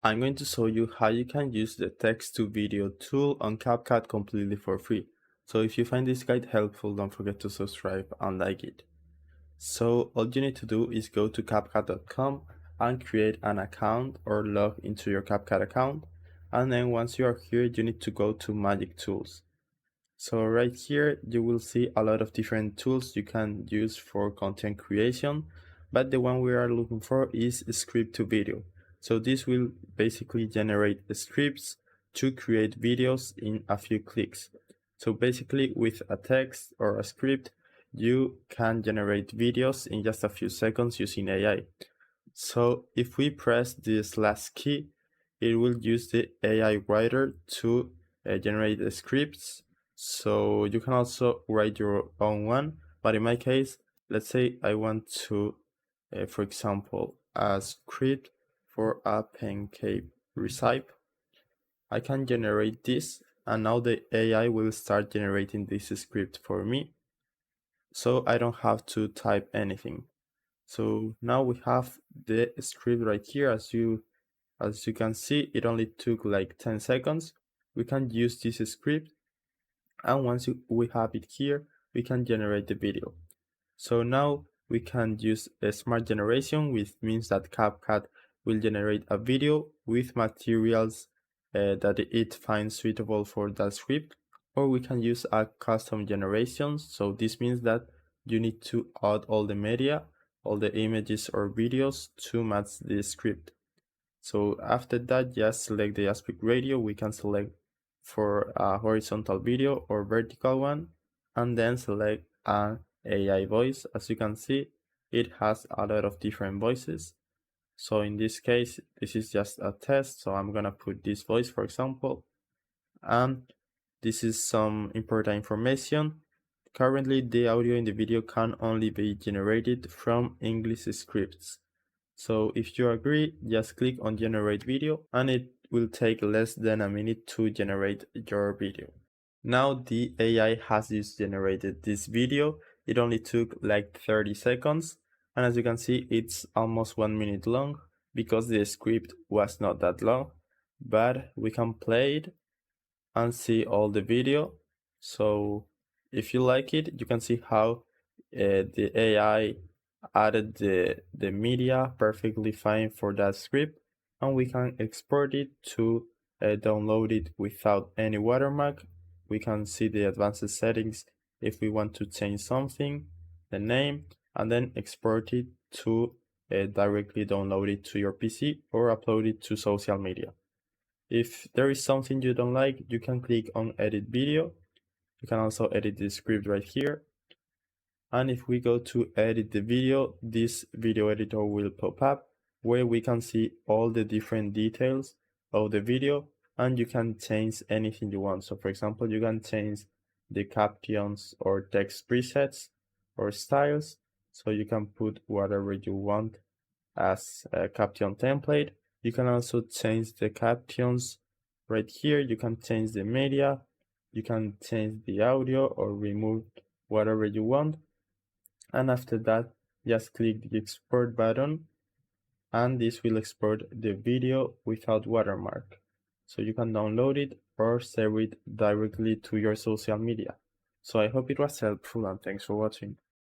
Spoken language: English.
I'm going to show you how you can use the text to video tool on CapCut completely for free. So if you find this guide helpful, don't forget to subscribe and like it. So all you need to do is go to CapCut.com and create an account or log into your CapCut account. And then once you are here, you need to go to Magic Tools. So right here, you will see a lot of different tools you can use for content creation, but the one we are looking for is script to video. So this will basically generate scripts to create videos in a few clicks. So basically with a text or a script, you can generate videos in just a few seconds using AI. So if we press this last key, it will use the AI writer to generate the scripts. So you can also write your own one, but in my case, let's say I want to, for example, a script for a pancake recipe. I can generate this, and now the AI will start generating this script for me, so I don't have to type anything. So now we have the script right here. As you can see, it only took like 10 seconds. We can use this script, and once we have it here, we can generate the video. So now we can use a smart generation, which means that CapCut will generate a video with materials that it finds suitable for that script, or we can use a custom generation. So this means that you need to add all the media, all the images or videos to match the script. So after that, just select the aspect ratio. We can select for a horizontal video or vertical one, and then select an AI voice. As you can see, it has a lot of different voices. So in this case, this is just a test. So I'm gonna put this voice, for example, and this is some important information. Currently, the audio in the video can only be generated from English scripts. So if you agree, just click on generate video, and it will take less than a minute to generate your video. Now the AI has just generated this video. It only took like 30 seconds, and as you can see, it's almost 1 minute long because the script was not that long, but we can play it and see all the video. So if you like it, you can see how the AI added the media perfectly fine for that script, and we can export it to download it without any watermark. We can see the advanced settings if we want to change something, the name, and then export it to directly download it to your PC or upload it to social media. If there is something you don't like, you can click on edit video. You can also edit the script right here. And if we go to edit the video, this video editor will pop up where we can see all the different details of the video, and you can change anything you want. So for example, you can change the captions or text presets or styles. So you can put whatever you want as a caption template. You can also change the captions right here. You can change the media. You can change the audio or remove whatever you want. And after that, just click the export button, and this will export the video without watermark. So you can download it or save it directly to your social media. So I hope it was helpful, and thanks for watching.